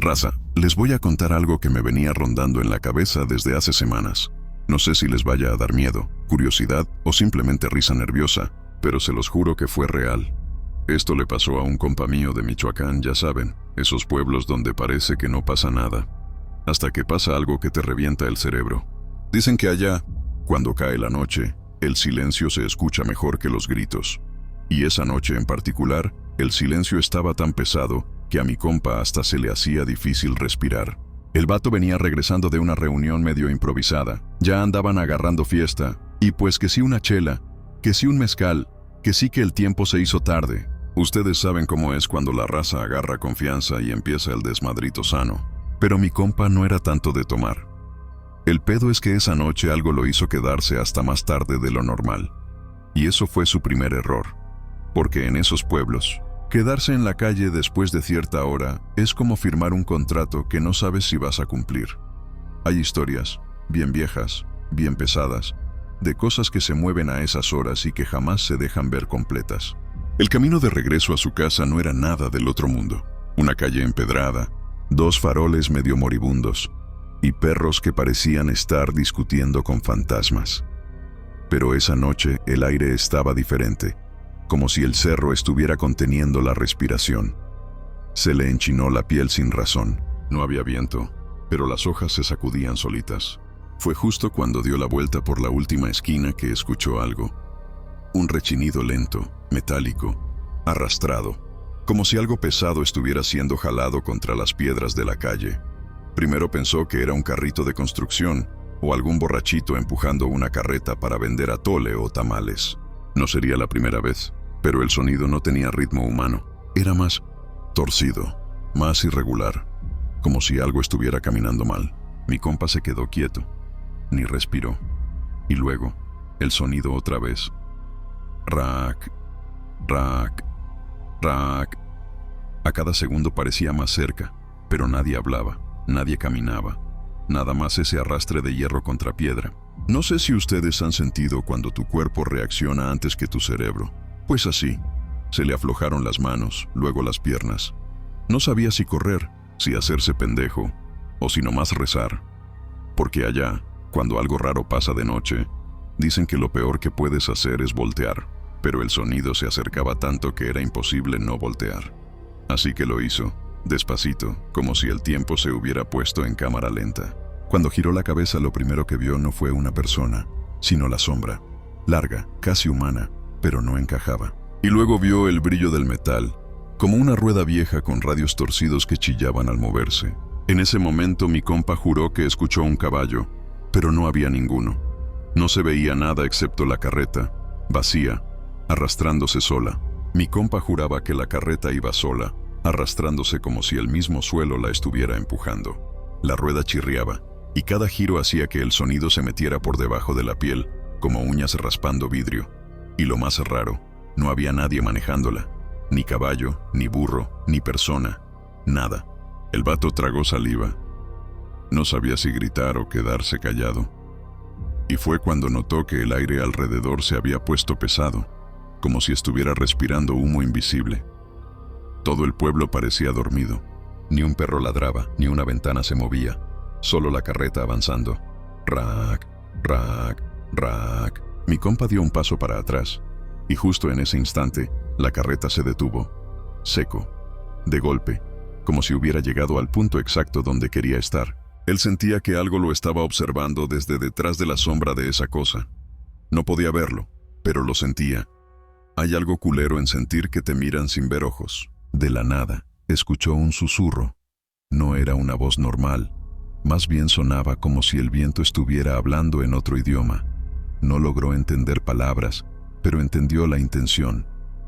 Raza, les voy a contar algo que me venía rondando en la cabeza desde hace semanas. No sé si les vaya a dar miedo, curiosidad o simplemente risa nerviosa, pero se los juro que fue real. Esto le pasó a un compa mío de Michoacán, ya saben, esos pueblos donde parece que no pasa nada, hasta que pasa algo que te revienta el cerebro. Dicen que allá, cuando cae la noche, el silencio se escucha mejor que los gritos. Y esa noche en particular, el silencio estaba tan pesado que a mi compa hasta se le hacía difícil respirar. El vato venía regresando de una reunión medio improvisada. Ya andaban agarrando fiesta, y pues que sí una chela, que sí un mezcal, que sí que el tiempo se hizo tarde. Ustedes saben cómo es cuando la raza agarra confianza y empieza el desmadrito sano. Pero mi compa no era tanto de tomar. El pedo es que esa noche algo lo hizo quedarse hasta más tarde de lo normal. Y eso fue su primer error. Porque en esos pueblos, quedarse en la calle después de cierta hora es como firmar un contrato que no sabes si vas a cumplir. Hay historias, bien viejas, bien pesadas, de cosas que se mueven a esas horas y que jamás se dejan ver completas. El camino de regreso a su casa no era nada del otro mundo. Una calle empedrada, 2 faroles medio moribundos y perros que parecían estar discutiendo con fantasmas. Pero esa noche el aire estaba diferente, como si el cerro estuviera conteniendo la respiración. Se le enchinó la piel sin razón. No había viento, pero las hojas se sacudían solitas. Fue justo cuando dio la vuelta por la última esquina que escuchó algo. Un rechinido lento, metálico, arrastrado, como si algo pesado estuviera siendo jalado contra las piedras de la calle. Primero pensó que era un carrito de construcción o algún borrachito empujando una carreta para vender atole o tamales. No sería la primera vez, pero el sonido no tenía ritmo humano. Era más torcido, más irregular, como si algo estuviera caminando mal. Mi compa se quedó quieto, ni respiró. Y luego, el sonido otra vez. Rack, rack, rack. A cada segundo parecía más cerca, pero nadie hablaba, nadie caminaba. Nada más ese arrastre de hierro contra piedra. No sé si ustedes han sentido cuando tu cuerpo reacciona antes que tu cerebro. Pues así, se le aflojaron las manos, luego las piernas. No sabía si correr, si hacerse pendejo, o si nomás rezar. Porque allá, cuando algo raro pasa de noche, dicen que lo peor que puedes hacer es voltear, pero el sonido se acercaba tanto que era imposible no voltear. Así que lo hizo, despacito, como si el tiempo se hubiera puesto en cámara lenta. Cuando giró la cabeza, lo primero que vio no fue una persona, sino la sombra, larga, casi humana, pero no encajaba. Y luego vio el brillo del metal, como una rueda vieja con radios torcidos que chillaban al moverse. En ese momento mi compa juró que escuchó un caballo, pero no había ninguno. No se veía nada excepto la carreta, vacía, arrastrándose sola. Mi compa juraba que la carreta iba sola, arrastrándose como si el mismo suelo la estuviera empujando. La rueda chirriaba, y cada giro hacía que el sonido se metiera por debajo de la piel, como uñas raspando vidrio. Y lo más raro, no había nadie manejándola. Ni caballo, ni burro, ni persona. Nada. El vato tragó saliva. No sabía si gritar o quedarse callado. Y fue cuando notó que el aire alrededor se había puesto pesado, como si estuviera respirando humo invisible. Todo el pueblo parecía dormido. Ni un perro ladraba, ni una ventana se movía. Solo la carreta avanzando. Rack, rack, rack. Mi compa dio un paso para atrás, y justo en ese instante, la carreta se detuvo, seco, de golpe, como si hubiera llegado al punto exacto donde quería estar. Él sentía que algo lo estaba observando desde detrás de la sombra de esa cosa. No podía verlo, pero lo sentía. Hay algo culero en sentir que te miran sin ver ojos. De la nada, escuchó un susurro. No era una voz normal, más bien sonaba como si el viento estuviera hablando en otro idioma. No logró entender palabras, pero entendió la intención.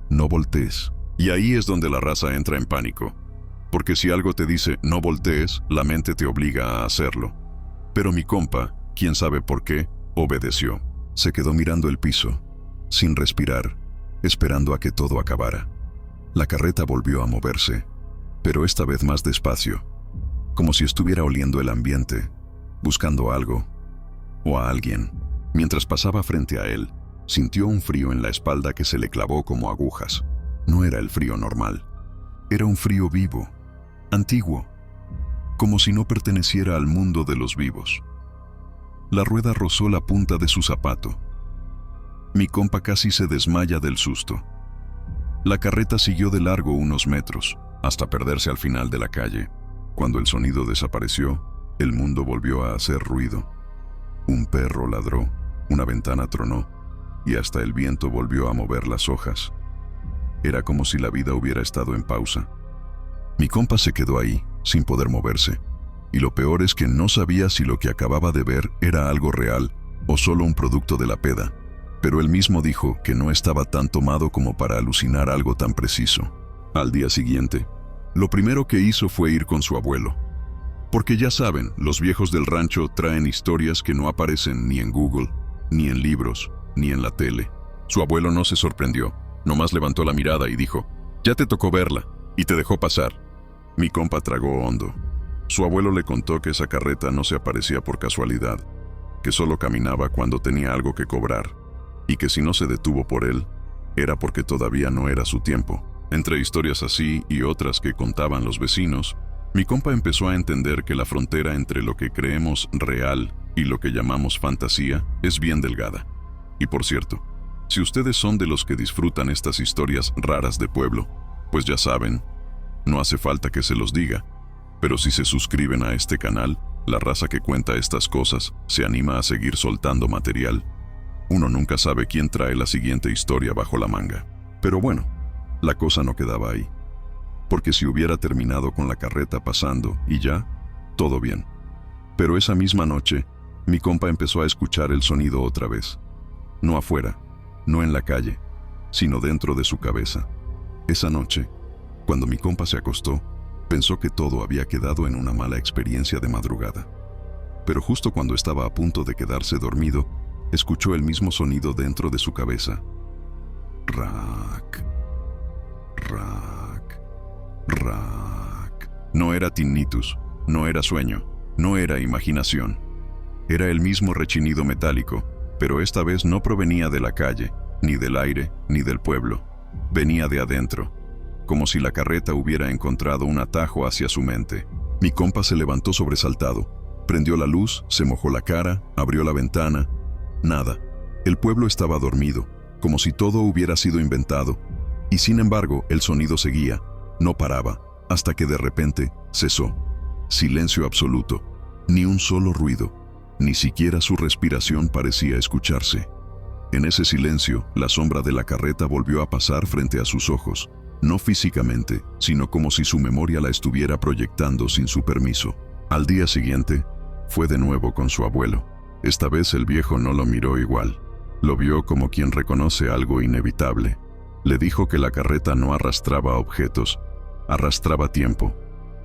No voltees. Y ahí es donde la raza entra en pánico. Porque si algo te dice no voltees, la mente te obliga a hacerlo. Pero mi compa, quién sabe por qué, obedeció. Se quedó mirando el piso, sin respirar, esperando a que todo acabara. La carreta volvió a moverse, pero esta vez más despacio, como si estuviera oliendo el ambiente, buscando algo o a alguien. Mientras pasaba frente a él, sintió un frío en la espalda que se le clavó como agujas. No era el frío normal. Era un frío vivo, antiguo, como si no perteneciera al mundo de los vivos. La rueda rozó la punta de su zapato. Mi compa casi se desmaya del susto. La carreta siguió de largo unos metros, hasta perderse al final de la calle. Cuando el sonido desapareció, el mundo volvió a hacer ruido. Un perro ladró, una ventana tronó, y hasta el viento volvió a mover las hojas. Era como si la vida hubiera estado en pausa. Mi compa se quedó ahí, sin poder moverse, y lo peor es que no sabía si lo que acababa de ver era algo real o solo un producto de la peda. Pero él mismo dijo que no estaba tan tomado como para alucinar algo tan preciso. Al día siguiente, lo primero que hizo fue ir con su abuelo. Porque ya saben, los viejos del rancho traen historias que no aparecen ni en Google, ni en libros, ni en la tele. Su abuelo no se sorprendió, nomás levantó la mirada y dijo: «Ya te tocó verla», y te dejó pasar. Mi compa tragó hondo. Su abuelo le contó que esa carreta no se aparecía por casualidad, que solo caminaba cuando tenía algo que cobrar, y que si no se detuvo por él, era porque todavía no era su tiempo. Entre historias así y otras que contaban los vecinos, mi compa empezó a entender que la frontera entre lo que creemos real y lo que llamamos fantasía es bien delgada. Y por cierto, si ustedes son de los que disfrutan estas historias raras de pueblo, pues ya saben, no hace falta que se los diga, pero si se suscriben a este canal, la raza que cuenta estas cosas se anima a seguir soltando material. Uno nunca sabe quién trae la siguiente historia bajo la manga. Pero bueno, la cosa no quedaba ahí. Porque si hubiera terminado con la carreta pasando y ya, todo bien. Pero esa misma noche, mi compa empezó a escuchar el sonido otra vez. No afuera, no en la calle, sino dentro de su cabeza. Esa noche, cuando mi compa se acostó, pensó que todo había quedado en una mala experiencia de madrugada. Pero justo cuando estaba a punto de quedarse dormido, escuchó el mismo sonido dentro de su cabeza. Rack, rack, rack. No era tinnitus, no era sueño, no era imaginación. Era el mismo rechinido metálico, pero esta vez no provenía de la calle, ni del aire, ni del pueblo. Venía de adentro, como si la carreta hubiera encontrado un atajo hacia su mente. Mi compa se levantó sobresaltado, prendió la luz, se mojó la cara, abrió la ventana. Nada. El pueblo estaba dormido, como si todo hubiera sido inventado. Y sin embargo, el sonido seguía, no paraba, hasta que de repente cesó. Silencio absoluto. Ni un solo ruido. Ni siquiera su respiración parecía escucharse. En ese silencio, la sombra de la carreta volvió a pasar frente a sus ojos. No físicamente, sino como si su memoria la estuviera proyectando sin su permiso. Al día siguiente, fue de nuevo con su abuelo. Esta vez el viejo no lo miró igual. Lo vio como quien reconoce algo inevitable. Le dijo que la carreta no arrastraba objetos, arrastraba tiempo,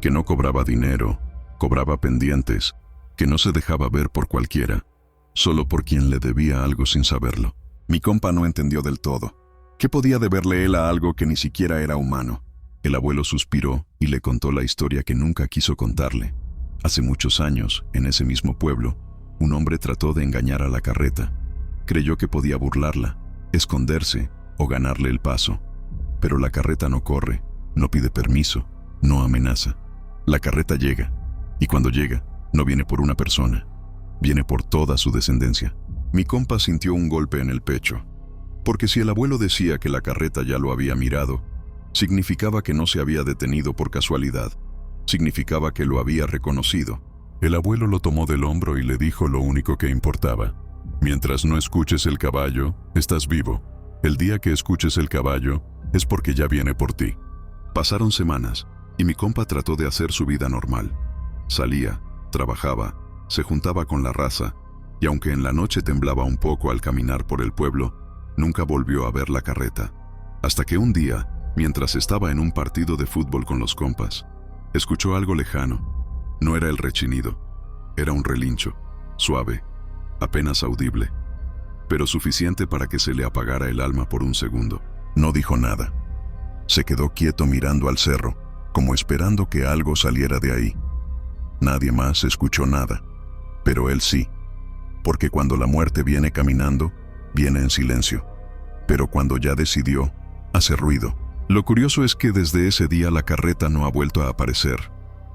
que no cobraba dinero, cobraba pendientes, que no se dejaba ver por cualquiera, solo por quien le debía algo sin saberlo. Mi compa no entendió del todo. ¿Qué podía deberle él a algo que ni siquiera era humano? El abuelo suspiró y le contó la historia que nunca quiso contarle. Hace muchos años, en ese mismo pueblo, un hombre trató de engañar a la carreta. Creyó que podía burlarla, esconderse o ganarle el paso. Pero la carreta no corre, no pide permiso, no amenaza. La carreta llega, y cuando llega, no viene por una persona, viene por toda su descendencia. Mi compa sintió un golpe en el pecho, porque si el abuelo decía que la carreta ya lo había mirado, significaba que no se había detenido por casualidad, significaba que lo había reconocido. El abuelo lo tomó del hombro y le dijo lo único que importaba. Mientras no escuches el caballo, estás vivo. El día que escuches el caballo, es porque ya viene por ti. Pasaron semanas, y mi compa trató de hacer su vida normal. Salía, trabajaba, se juntaba con la raza, y aunque en la noche temblaba un poco al caminar por el pueblo, nunca volvió a ver la carreta. Hasta que un día, mientras estaba en un partido de fútbol con los compas, escuchó algo lejano. No era el rechinido, era un relincho, suave, apenas audible, pero suficiente para que se le apagara el alma por un segundo. No dijo nada. Se quedó quieto mirando al cerro, como esperando que algo saliera de ahí. Nadie más escuchó nada, pero él sí, porque cuando la muerte viene caminando, viene en silencio, pero cuando ya decidió, hace ruido. Lo curioso es que desde ese día la carreta no ha vuelto a aparecer.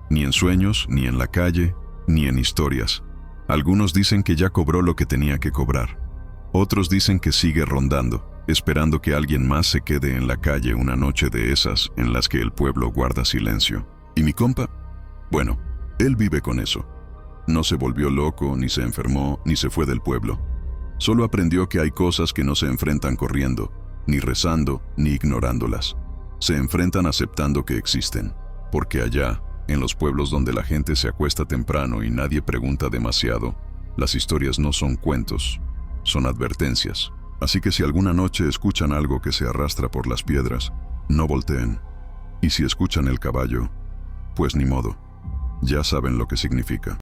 Ni en sueños, ni en la calle, ni en historias. Algunos dicen que ya cobró lo que tenía que cobrar. Otros dicen que sigue rondando, esperando que alguien más se quede en la calle una noche de esas en las que el pueblo guarda silencio. ¿Y mi compa? Bueno, él vive con eso. No se volvió loco, ni se enfermó, ni se fue del pueblo. Solo aprendió que hay cosas que no se enfrentan corriendo, ni rezando, ni ignorándolas. Se enfrentan aceptando que existen, porque allá, en los pueblos donde la gente se acuesta temprano y nadie pregunta demasiado, las historias no son cuentos, son advertencias. Así que si alguna noche escuchan algo que se arrastra por las piedras, no volteen. Y si escuchan el caballo, pues ni modo, ya saben lo que significa.